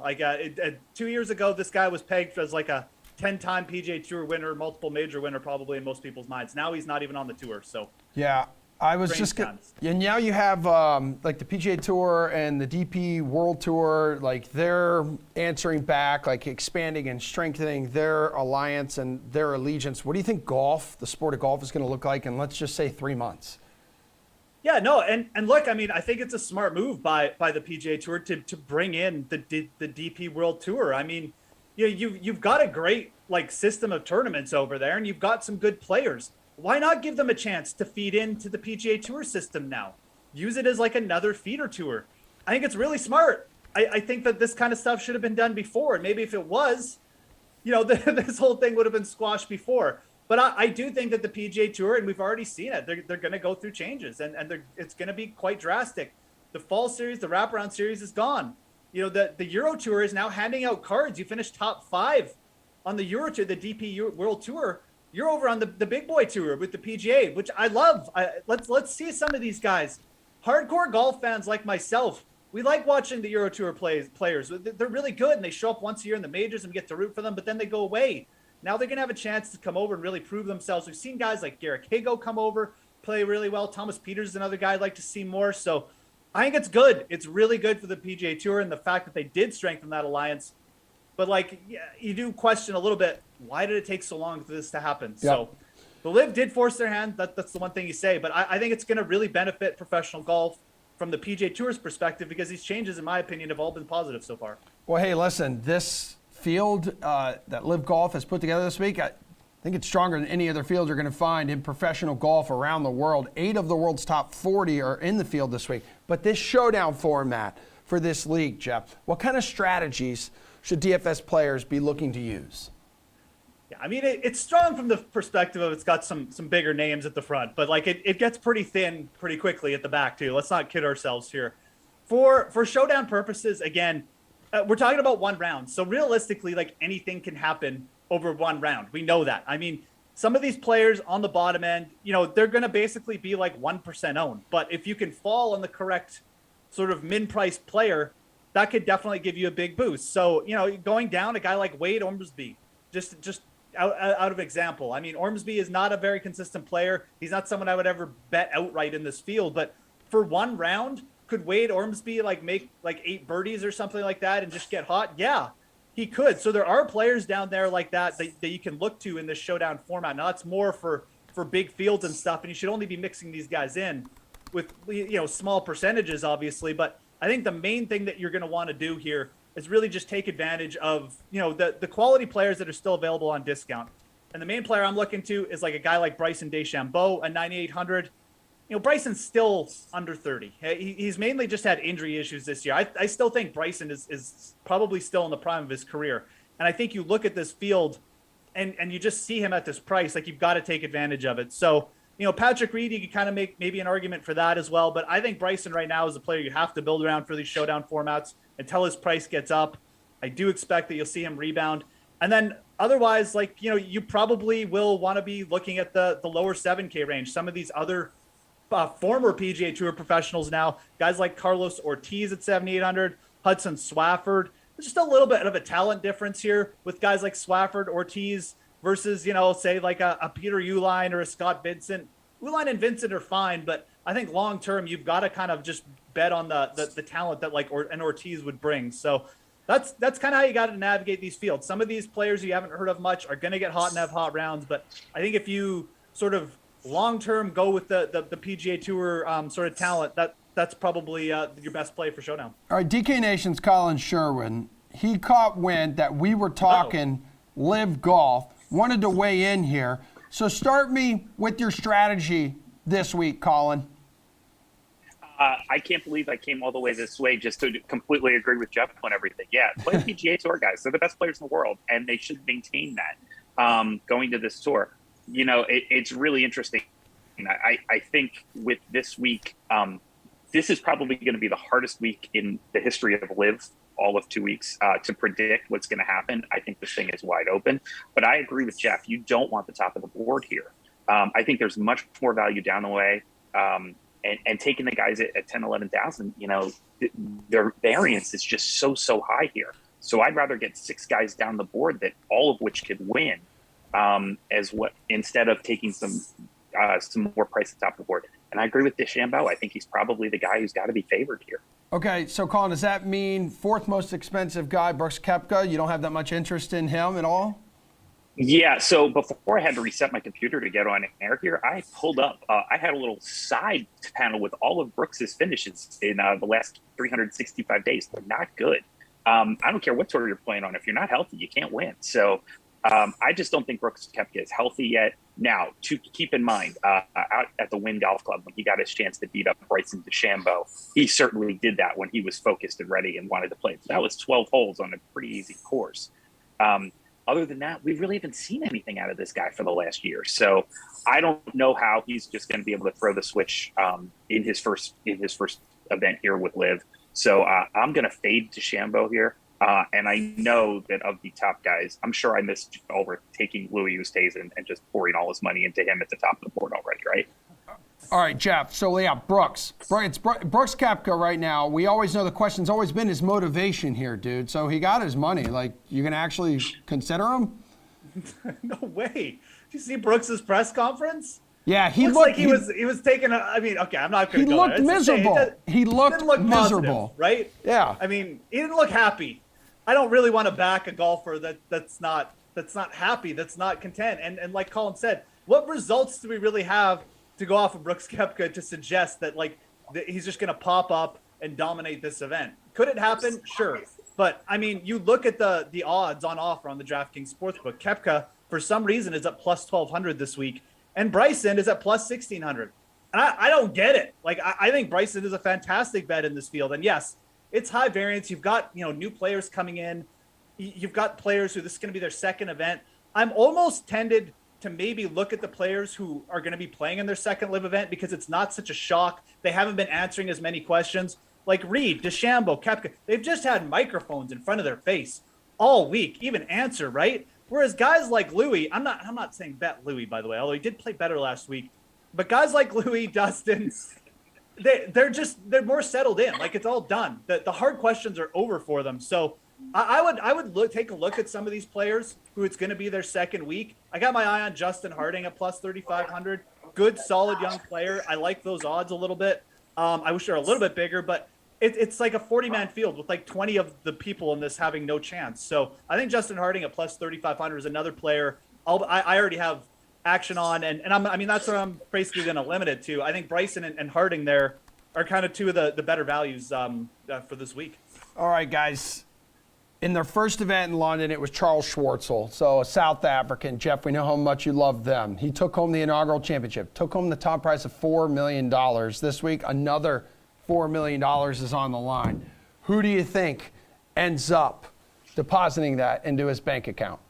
2 years ago, this guy was pegged as a 10-time PGA Tour winner, multiple major winner, probably in most people's minds. Now he's not even on the tour. So yeah. I was just and now you have the PGA Tour and the DP World Tour, they're answering back, expanding and strengthening their alliance and their allegiance. What do you think the sport of golf is going to look like in, let's just say, 3 months? Yeah, no, and look, I mean, I think it's a smart move by the PGA Tour to bring in the DP World Tour. I mean, you've got a great system of tournaments over there, and you've got some good players. Why not give them a chance to feed into the PGA Tour system now? Use it as another feeder tour. I think it's really smart. I think that this kind of stuff should have been done before. And maybe if it was, this whole thing would have been squashed before. But I do think that the PGA Tour, and we've already seen it, they're going to go through changes. And it's going to be quite drastic. The fall series, the wraparound series is gone. The Euro Tour is now handing out cards. You finish top 5 on the Euro Tour, the DP World Tour. You're over on the big boy tour with the PGA, which I love. Let's see some of these guys. Hardcore golf fans like myself, we like watching the Euro Tour players. They're really good, and they show up once a year in the majors, and we get to root for them, but then they go away. Now they're going to have a chance to come over and really prove themselves. We've seen guys like Garrick Hago come over, play really well. Thomas Peters is another guy I'd like to see more. So I think it's good. It's really good for the PGA Tour, and the fact that they did strengthen that alliance. But you do question a little bit, why did it take so long for this to happen? Yep. So the Liv did force their hand. That's the one thing you say. But I think it's going to really benefit professional golf from the PGA Tour's perspective, because these changes, in my opinion, have all been positive so far. Well, hey, listen, this field that Liv Golf has put together this week, I think it's stronger than any other field you're going to find in professional golf around the world. 8 of the world's top 40 are in the field this week. But this showdown format for this league, Jeff, what kind of strategies should DFS players be looking to use? Yeah, I mean, it's strong from the perspective of it's got some bigger names at the front, but like it gets pretty thin pretty quickly at the back too. Let's not kid ourselves here. For showdown purposes, again, we're talking about one round. So realistically, like anything can happen over one round. We know that. I mean, some of these players on the bottom end, they're going to basically be like 1% owned. But if you can fall on the correct sort of min-priced player, that could definitely give you a big boost. So, going down a guy like Wade Ormsby, just out of example. I mean, Ormsby is not a very consistent player. He's not someone I would ever bet outright in this field. But for one round, could Wade Ormsby make 8 birdies or something like that and just get hot? Yeah, he could. So there are players down there like that you can look to in this showdown format. Now that's more for big fields and stuff, and you should only be mixing these guys in with small percentages, obviously. But I think the main thing that you're going to want to do here is really just take advantage of the quality players that are still available on discount. And the main player I'm looking to is like a guy like Bryson DeChambeau at 9,800. Bryson's still under 30. He's mainly just had injury issues this year. I still think Bryson is probably still in the prime of his career. And I think you look at this field and you just see him at this price, like you've got to take advantage of it. So, Patrick Reed, you can kind of make maybe an argument for that as well. But I think Bryson right now is a player you have to build around for these showdown formats until his price gets up. I do expect that you'll see him rebound. And then otherwise, you probably will want to be looking at the lower 7K range. Some of these other former PGA Tour professionals now, guys like Carlos Ortiz at 7,800, Hudson Swafford. There's just a little bit of a talent difference here with guys like Swafford, Ortiz versus, say like a Peter Uihlein or a Scott Vincent. Uihlein and Vincent are fine, but I think long term you've got to kind of just bet on the talent that an Ortiz would bring. So that's kind of how you got to navigate these fields. Some of these players you haven't heard of much are going to get hot and have hot rounds, but I think if you sort of long-term go with the PGA Tour sort of talent, that's probably your best play for showdown. All right, DK Nation's Colin Sherwin, he caught wind that we were talking live golf, wanted to weigh in here. So start me with your strategy this week, Colin. I can't believe I came all the way this way just to completely agree with Jeff on everything. Yeah, play PGA Tour guys. They're the best players in the world, and they should maintain that going to this tour. It's really interesting. I think with this week, this is probably going to be the hardest week in the history of Live, all of 2 weeks, to predict what's going to happen. I think this thing is wide open. But I agree with Jeff. You don't want the top of the board here. I think there's much more value down the way. And taking the guys at 10, 11,000, their variance is just so high here. So I'd rather get 6 guys down the board that all of which could win. Instead of taking some more price at the top of the board. And I agree with DeChambeau. I think he's probably the guy who's got to be favored here. Okay, so Colin, does that mean 4th most expensive guy, Brooks Koepka? You don't have that much interest in him at all? Yeah, so before I had to reset my computer to get on air here, I pulled up, I had a little side panel with all of Brooks's finishes in the last 365 days. They're not good. I don't care what tour you're playing on. If you're not healthy, you can't win. So I just don't think Brooks Koepka is healthy yet. Now, to keep in mind, out at the Wynn Golf Club, when he got his chance to beat up Bryson DeChambeau, he certainly did that when he was focused and ready and wanted to play. So that was 12 holes on a pretty easy course. Other than that, we really haven't seen anything out of this guy for the last year. So I don't know how he's just going to be able to throw the switch in his first event here with Liv. So I'm going to fade DeChambeau here. And I know that of the top guys, I'm sure I missed over taking Louis Oosthuizen and just pouring all his money into him at the top of the board already, right? All right, Jeff. So, yeah, Brooks. It's Brooks Koepka right now. We always know the question's always been his motivation here, dude. So he got his money. Like, you can actually consider him? No way. Did you see Brooks's press conference? Yeah, he looks looked like he was taking okay, I'm not going to go looked there. miserable. He looked miserable. Positive, right? Yeah. I mean, he didn't look happy. I don't really want to back a golfer that's not happy, that's not content. And like Colin said, what results do we really have to go off of Brooks Koepka to suggest that he's just going to pop up and dominate this event? Could it happen? Sure. But I mean, you look at the odds on offer on the DraftKings Sportsbook. Koepka, for some reason, is at plus 1,200 this week, and Bryson is at plus 1,600. And I don't get it. I think Bryson is a fantastic bet in this field. And yes, it's high variance. You've got new players coming in. you've got players who this is going to be their second event. I'm almost tended to maybe look at the players who are going to be playing in their second live event because it's not such a shock. They haven't been answering as many questions. Like Reed, DeChambeau, Koepka, they've just had microphones in front of their face all week, even answer, right? Whereas guys like Louis, I'm not saying bet Louis, by the way, although he did play better last week. But guys like Louis, Dustin, they're more settled in. Like, it's all done. The hard questions are over for them. So I would take a look at some of these players who it's going to be their second week. I got my eye on Justin Harding at plus 3,500. Good, solid young player. I like those odds a little bit. I wish they were a little bit bigger, but it's like a 40-man field with like 20 of the people in this having no chance. So I think Justin Harding at plus 3,500 is another player I already have action on, and that's what I'm basically going to limit it to. I think Bryson and Harding there are kind of two of the better values for this week. All right, guys. In their first event in London, it was Charles Schwartzel, so a South African. Jeff, we know how much you love them. He took home the inaugural championship, took home the top prize of $4 million. This week, another $4 million is on the line. Who do you think ends up depositing that into his bank account?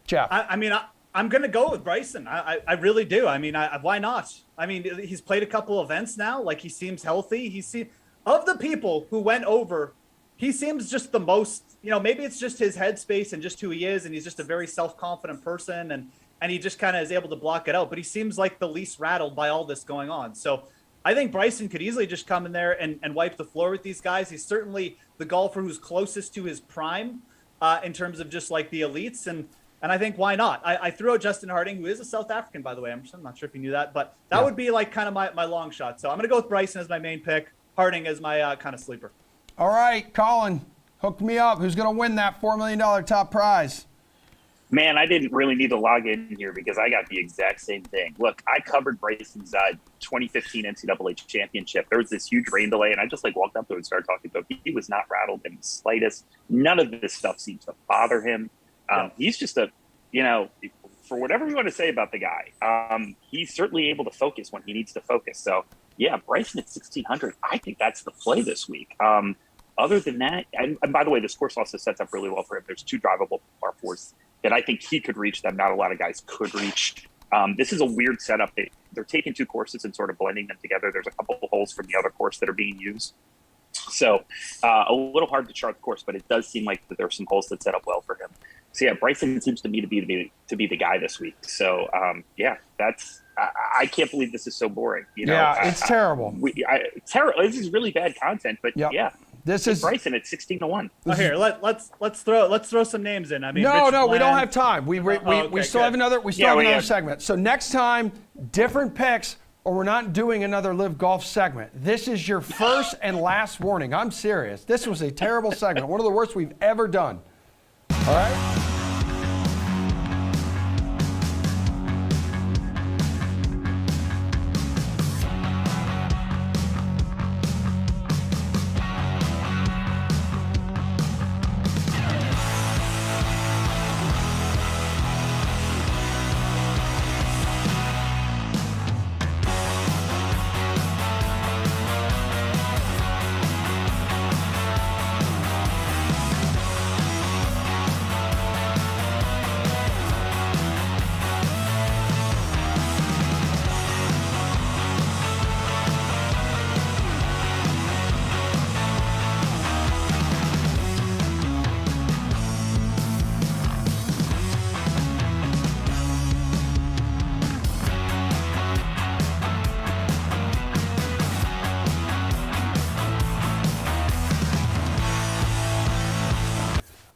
Jeff. I'm going to go with Bryson. I really do. Why not? He's played a couple events now. Like, he seems healthy. Of the people who went over, he seems just the most, maybe it's just his headspace and just who he is. And he's just a very self-confident person. And he just kind of is able to block it out. But he seems like the least rattled by all this going on. So I think Bryson could easily just come in there and wipe the floor with these guys. He's certainly the golfer who's closest to his prime in terms of just like the elites. And I think why not? I threw out Justin Harding, who is a South African, by the way. I'm not sure if you knew that, but that would be like kind of my long shot. So I'm going to go with Bryson as my main pick, Harding as my kind of sleeper. All right, Colin, hook me up. Who's going to win that $4 million top prize? Man, I didn't really need to log in here because I got the exact same thing. Look, I covered Bryson's 2015 NCAA championship. There was this huge rain delay, and I just walked up to him and started talking to him. He was not rattled in the slightest. None of this stuff seems to bother him. He's just for whatever you want to say about the guy, he's certainly able to focus when he needs to focus. So, yeah, Bryson at 1,600, I think that's the play this week. Other than that, and by the way, this course also sets up really well for him. There's two drivable par fours that I think he could reach that not a lot of guys could reach. This is a weird setup. They're taking two courses and sort of blending them together. There's a couple of holes from the other course that are being used. So a little hard to chart the course, but it does seem like that there are some holes that set up well for him. So yeah, Bryson seems to me to be the guy this week. So I can't believe this is so boring. It's terrible. Terrible. This is really bad content, but this is Bryson at 16-1. Oh, here, let's throw some names in. We don't have time. We still have another segment. So next time, different picks, or we're not doing another Live Golf segment. This is your first and last warning. I'm serious. This was a terrible segment, one of the worst we've ever done. All right?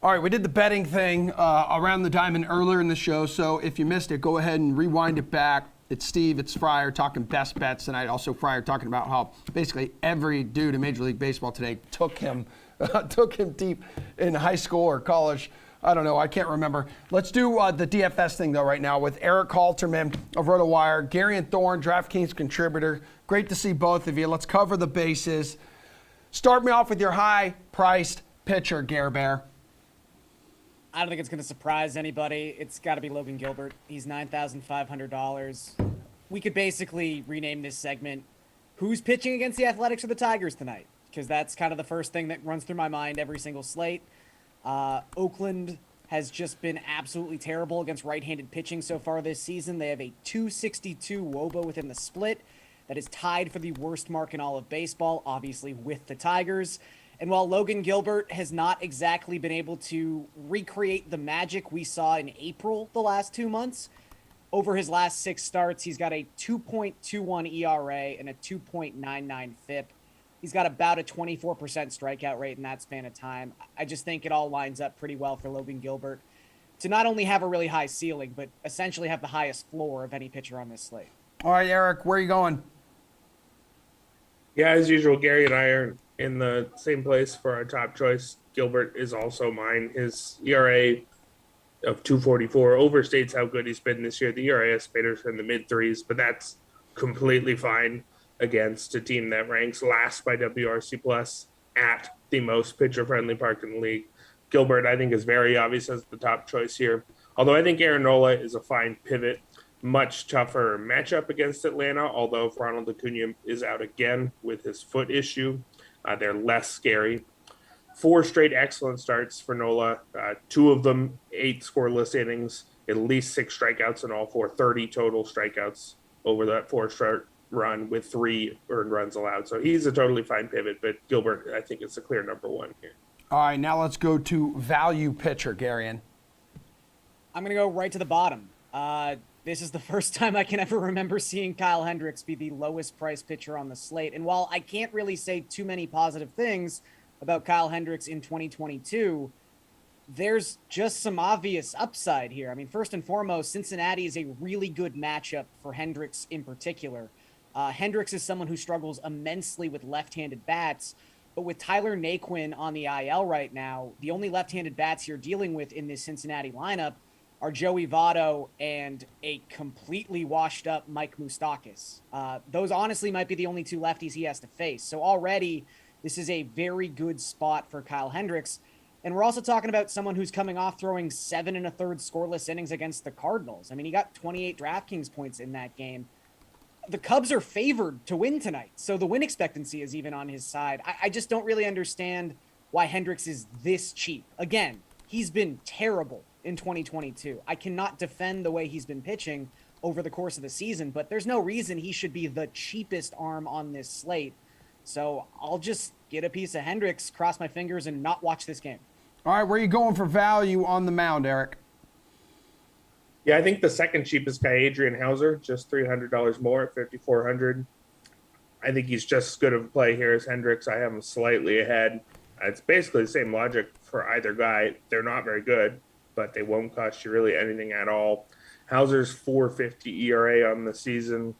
All right, we did the betting thing around the diamond earlier in the show, so if you missed it, go ahead and rewind it back. It's Steve, it's Fryer talking best bets tonight. Also, Fryer talking about how basically every dude in Major League Baseball today took him deep in high school or college. I don't know, I can't remember. Let's do the DFS thing, though, right now with Eric Halterman of RotoWire, Gary and Thorne, DraftKings contributor. Great to see both of you. Let's cover the bases. Start me off with your high-priced pitcher, Gare Bear. I don't think it's going to surprise anybody. It's got to be Logan Gilbert. He's $9,500. We could basically rename this segment, Who's Pitching Against the Athletics or the Tigers Tonight? Because that's kind of the first thing that runs through my mind every single slate. Oakland has just been absolutely terrible against right-handed pitching so far this season. They have a 262 WOBA within the split. That is tied for the worst mark in all of baseball, obviously with the Tigers. And while Logan Gilbert has not exactly been able to recreate the magic we saw in April the last 2 months, over his last 6 starts, he's got a 2.21 ERA and a 2.99 FIP. He's got about a 24% strikeout rate in that span of time. I just think it all lines up pretty well for Logan Gilbert to not only have a really high ceiling, but essentially have the highest floor of any pitcher on this slate. All right, Eric, where are you going? Yeah, as usual, Gary and I are in the same place for our top choice. Gilbert is also mine. His ERA of 244 overstates how good he's been this year. The ERA estimators are in the mid threes, but that's completely fine against a team that ranks last by WRC plus at the most pitcher friendly park in the league. Gilbert, I think, is very obvious as the top choice here. Although I think Aaron Nola is a fine pivot. Much tougher matchup against Atlanta, although if Ronald Acuna is out again with his foot issue, they're less scary. 4 straight excellent starts for Nola, 2 of them 8 scoreless innings, at least 6 strikeouts in all 4, 30 total strikeouts over that 4-start run with 3 earned runs allowed. So he's a totally fine pivot, but Gilbert, I think, is a clear number 1 here. All right, now let's go to value pitcher, Garion. I'm going to go right to the bottom. This is the first time I can ever remember seeing Kyle Hendricks be the lowest price pitcher on the slate. And while I can't really say too many positive things about Kyle Hendricks in 2022, there's just some obvious upside here. I mean, first and foremost, Cincinnati is a really good matchup for Hendricks in particular. Hendricks is someone who struggles immensely with left-handed bats, but with Tyler Naquin on the IL right now, the only left-handed bats you're dealing with in this Cincinnati lineup are Joey Votto and a completely washed up Mike Moustakas. Those honestly might be the only 2 lefties he has to face. So already this is a very good spot for Kyle Hendricks. And we're also talking about someone who's coming off throwing 7 1/3 scoreless innings against the Cardinals. I mean, he got 28 DraftKings points in that game. The Cubs are favored to win tonight, so the win expectancy is even on his side. I just don't really understand why Hendricks is this cheap. Again, he's been terrible in 2022. I cannot defend the way he's been pitching over the course of the season, but there's no reason he should be the cheapest arm on this slate. So I'll just get a piece of Hendricks, cross my fingers, and not watch this game. All right, where are you going for value on the mound, Eric? Yeah, I think the second cheapest guy, Adrian Hauser, just $300 more at $5,400. I think he's just as good of a play here as Hendricks. I have him slightly ahead. It's basically the same logic for either guy. They're not very good, but they won't cost you really anything at all. Hauser's 4.50 ERA on the season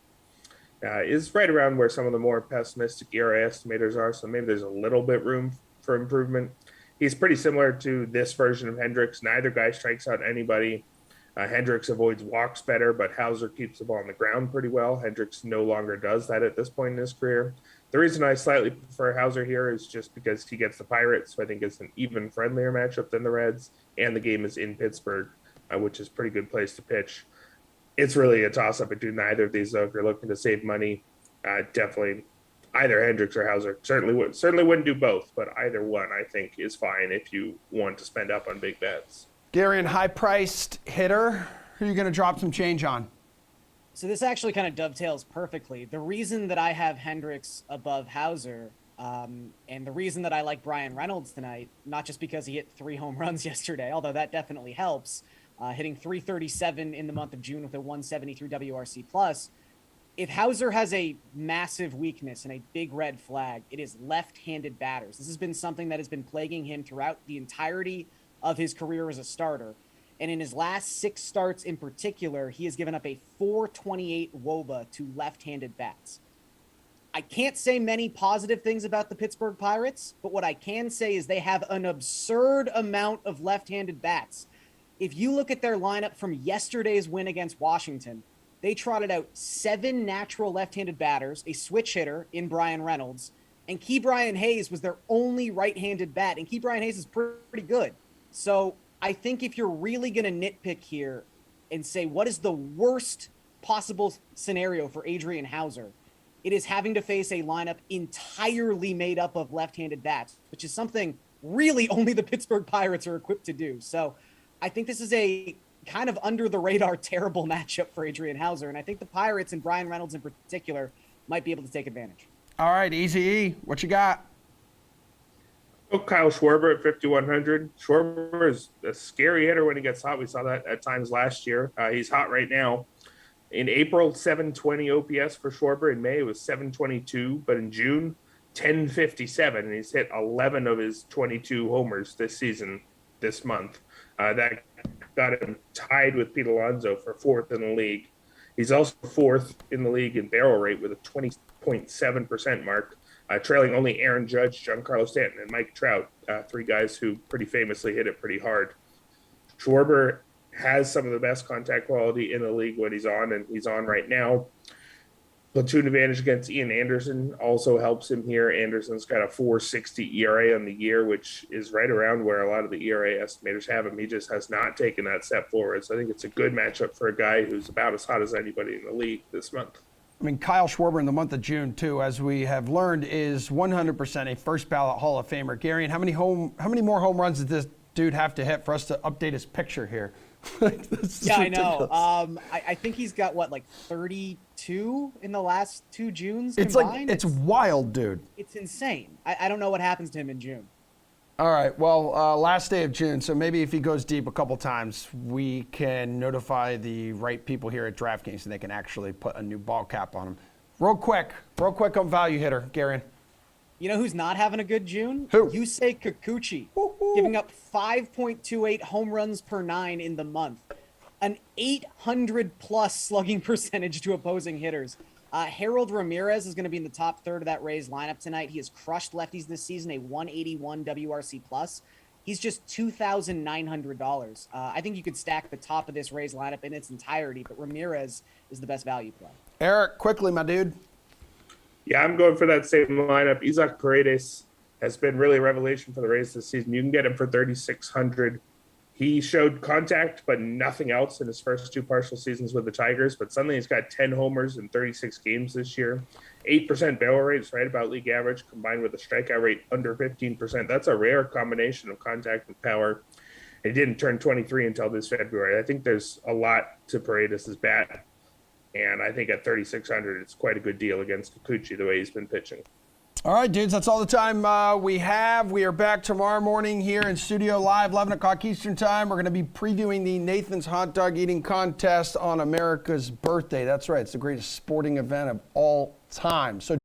is right around where some of the more pessimistic ERA estimators are, so maybe there's a little bit room for improvement. He's pretty similar to this version of Hendricks. Neither guy strikes out anybody. Hendricks avoids walks better, but Hauser keeps the ball on the ground pretty well. Hendricks no longer does that at this point in his career. The reason I slightly prefer Hauser here is just because he gets the Pirates, so I think it's an even friendlier matchup than the Reds, and the game is in Pittsburgh, which is a pretty good place to pitch. It's really a toss-up between neither of these, though. If you're looking to save money, definitely either Hendricks or Hauser. Certainly wouldn't do both, but either one I think is fine if you want to spend up on big bets. Garion, high-priced hitter, who are you going to drop some change on? So this actually kind of dovetails perfectly. The reason that I have Hendricks above Hauser, and the reason that I like Brian Reynolds tonight, not just because he hit 3 home runs yesterday, although that definitely helps, hitting 337 in the month of June with a 173 WRC plus. If Hauser has a massive weakness and a big red flag, it is left-handed batters. This has been something that has been plaguing him throughout the entirety of his career as a starter. And in his last 6 starts in particular, he has given up a 4.28 WOBA to left-handed bats. I can't say many positive things about the Pittsburgh Pirates, but what I can say is they have an absurd amount of left-handed bats. If you look at their lineup from yesterday's win against Washington, they trotted out 7 natural left-handed batters, a switch hitter in Brian Reynolds, and Key Brian Hayes was their only right-handed bat, and Key Brian Hayes is pretty good. So I think if you're really going to nitpick here and say what is the worst possible scenario for Adrian Hauser, it is having to face a lineup entirely made up of left-handed bats, which is something really only the Pittsburgh Pirates are equipped to do. So I think this is a kind of under the radar terrible matchup for Adrian Hauser. And I think the Pirates and Brian Reynolds in particular might be able to take advantage. All right, Easy E, what you got? Oh, Kyle Schwerber at 5,100. Schwerber is a scary hitter when he gets hot. We saw that at times last year. He's hot right now. In April, 720 OPS for Schwerber. In May, it was 722. But in June, 1057. And he's hit 11 of his 22 homers this season, this month. That got him tied with Pete Alonso for fourth in the league. He's also fourth in the league in barrel rate with a 20.7% mark. Trailing only Aaron Judge, Giancarlo Stanton, and Mike Trout, three guys who pretty famously hit it pretty hard. Schwerber has some of the best contact quality in the league when he's on, and he's on right now. Platoon advantage against Ian Anderson also helps him here. Anderson's got a 4.60 ERA on the year, which is right around where a lot of the ERA estimators have him. He just has not taken that step forward. So I think it's a good matchup for a guy who's about as hot as anybody in the league this month. I mean, Kyle Schwerber in the month of June, too, as we have learned, is 100% a first ballot Hall of Famer. Gary, and how many more home runs does this dude have to hit for us to update his picture here? Yeah, I know. I think he's got like 32 in the last 2 Junes combined. It's wild, dude. It's insane. I don't know what happens to him in June. All right, well, last day of June, so maybe if he goes deep a couple times, we can notify the right people here at DraftKings and they can actually put a new ball cap on him. Real quick on value hitter, Gary. You know who's not having a good June? Who? Yusei Kikuchi, giving up 5.28 home runs per 9 in the month. An 800-plus slugging percentage to opposing hitters. Harold Ramirez is going to be in the top third of that Rays lineup tonight. He has crushed lefties this season, a 181 WRC+. He's just $2,900. I think you could stack the top of this Rays lineup in its entirety, but Ramirez is the best value play. Eric, quickly, my dude. Yeah, I'm going for that same lineup. Isaac Paredes has been really a revelation for the Rays this season. You can get him for 3,600. He showed contact, but nothing else in his first 2 partial seasons with the Tigers. But suddenly he's got 10 homers in 36 games this year. 8% barrel rate is right about league average, combined with a strikeout rate under 15%. That's a rare combination of contact and power. He didn't turn 23 until this February. I think there's a lot to Paredes' bat. And I think at 3,600, it's quite a good deal against Kikuchi, the way he's been pitching. All right, dudes, that's all the time we have. We are back tomorrow morning here in studio live, 11 o'clock Eastern time. We're going to be previewing the Nathan's Hot Dog Eating Contest on America's birthday. That's right. It's the greatest sporting event of all time. So